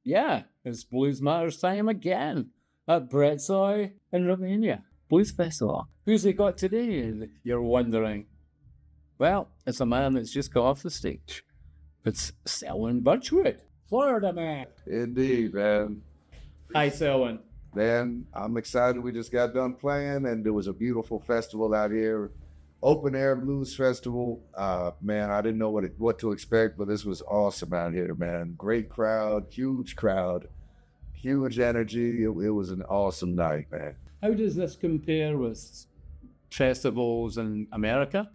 Yeah, it's Blues Matters time again at Brezoi in Romania. Blues Festival. Who's he got today, you're wondering? Well, it's a man that's just got off the stage. It's Selwyn Birchwood, Florida Man. Indeed, man. Hi, Selwyn. Man, I'm excited. We just got done playing, and there was a beautiful festival out here, open air blues festival. Man, I didn't know what to expect, but this was awesome out here, man. Great crowd, huge energy. It was an awesome night, man. How does this compare with festivals in America?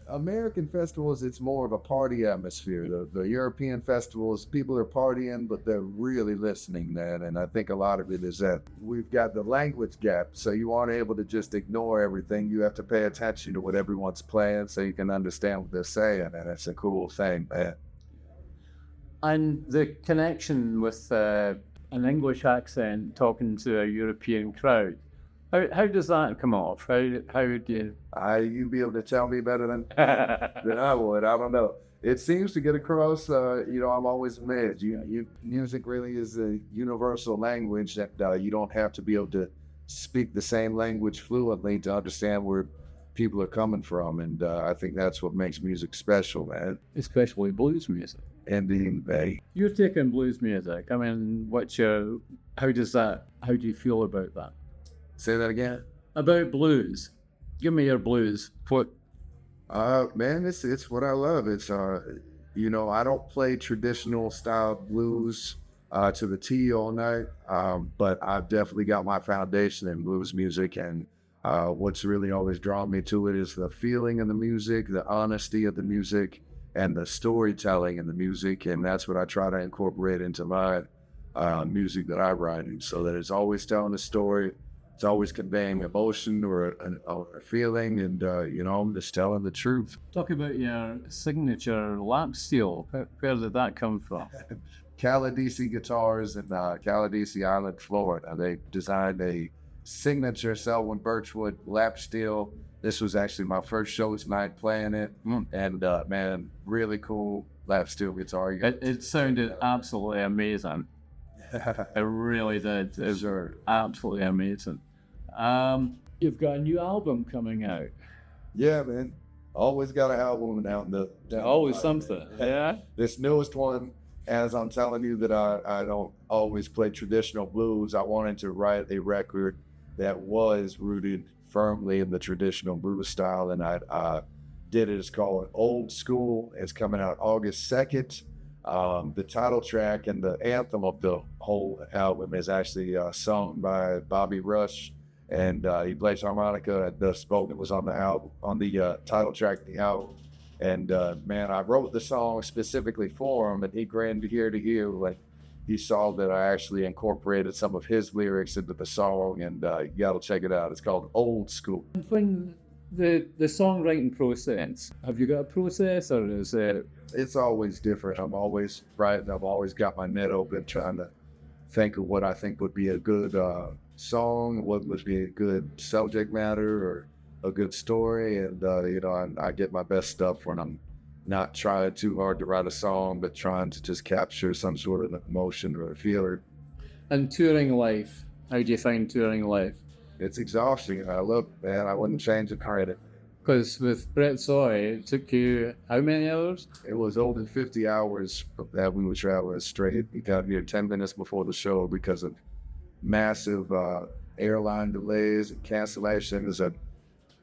American festivals, it's more of a party atmosphere. The European festivals, people are partying, but they're really listening, man. And I think a lot of it is that we've got the language gap. So you aren't able to just ignore everything. You have to pay attention to what everyone's playing so you can understand what they're saying. And it's a cool thing, man. And the connection with an English accent talking to a European crowd. How does that come off? How do you... You'd be able to tell me better than I would. I don't know. It seems to get across. I'm always amazed. Music really is a universal language that you don't have to be able to speak the same language fluently to understand where people are coming from. And I think that's what makes music special, man. Especially blues music. Indeed, babe. You're taking blues music. I mean, how do you feel about that? Say that again? About blues. Give me your blues. What? Man, it's what I love. It's I don't play traditional style blues to the T all night, but I've definitely got my foundation in blues music, and what's really always drawn me to it is the feeling in the music, the honesty of the music, and the storytelling in the music, and that's what I try to incorporate into my music that I write, so that it's always telling a story. It's always conveying emotion or a feeling, and I'm just telling the truth. Talk about your signature lap steel. Where did that come from? Caladesi Guitars in Caladesi Island, Florida. They designed a signature Selwyn Birchwood lap steel. This was actually my first show tonight playing it, and man, really cool lap steel guitar. It sounded absolutely amazing. It really did. It was absolutely amazing. You've got a new album coming out. Yeah, man. Always got an album out. Always something. Yeah. This newest one, as I'm telling you that I don't always play traditional blues, I wanted to write a record that was rooted firmly in the traditional blues style, and I did it. It's called Old School. It's coming out August 2nd. The title track and the anthem of the whole album is actually sung by Bobby Rush, and he plays harmonica. And the spoken was on the album, on the title track of the album. And man, I wrote the song specifically for him, and he grinned ear to ear when he saw that I actually incorporated some of his lyrics into the song. And you got to check it out. It's called Old School. When the songwriting process, have you got a process, or is it? It's always different. I'm always writing. I've always got my net open, trying to think of what I think would be a good song, what would be a good subject matter, or a good story. And I get my best stuff when I'm not trying too hard to write a song, but trying to just capture some sort of emotion or a feeling. And touring life, how do you find touring life? It's exhausting. I love it, man. I wouldn't change it for it. Because with Brezoi, it took you how many hours? It was over 50 hours that we were traveling straight. We got here 10 minutes before the show because of massive airline delays and cancellations and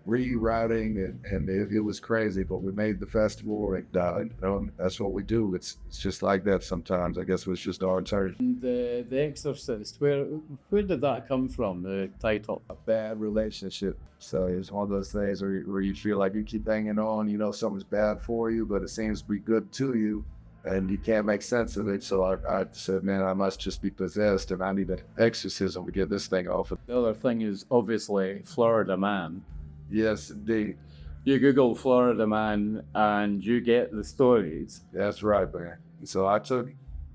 rerouting, and it was crazy. But we made the festival, and that's what we do. It's just like that sometimes. I guess it was just our turn. The Exorcist, where did that come from, the title? A bad relationship. So it's one of those things where you feel like you keep hanging on, something's bad for you, but it seems to be good to you, and you can't make sense of it. So I said, man, I must just be possessed, and I need an exorcism to get this thing off. The other thing is obviously Florida Man. Yes, indeed. You Google Florida Man and you get the stories. That's right, man. So I took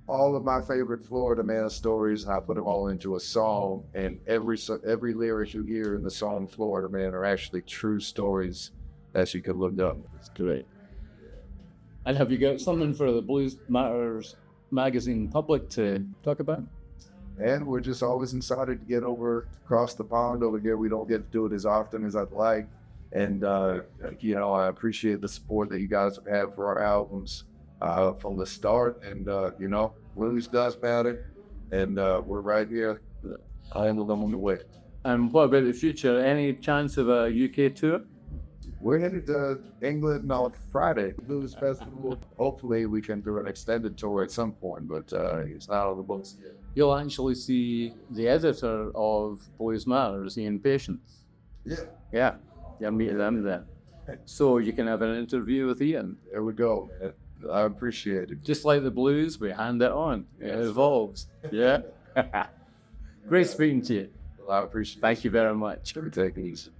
all of my favorite Florida Man stories and I put them all into a song. And every lyric you hear in the song Florida Man are actually true stories that you could look up. It's great. And have you got something for the Blues Matters magazine public to talk about? And we're just always excited to get over across the pond over here. We don't get to do it as often as I'd like. And, I appreciate the support that you guys have had for our albums from the start. And, blues does matter. And we're right here. I am on the way. And what about the future? Any chance of a UK tour? We're headed to England on Friday, Blues Festival. Hopefully we can do an extended tour at some point, but it's not on the books yet. You'll actually see the editor of Blues Matters, Ian Patience. Yeah. Yeah, you'll meet them then. So you can have an interview with Ian. There we go, man. I appreciate it. Just like the blues, we hand it on. It evolves. Yeah. Great speaking to you. Well, I appreciate it. Thank you very much. Take it easy.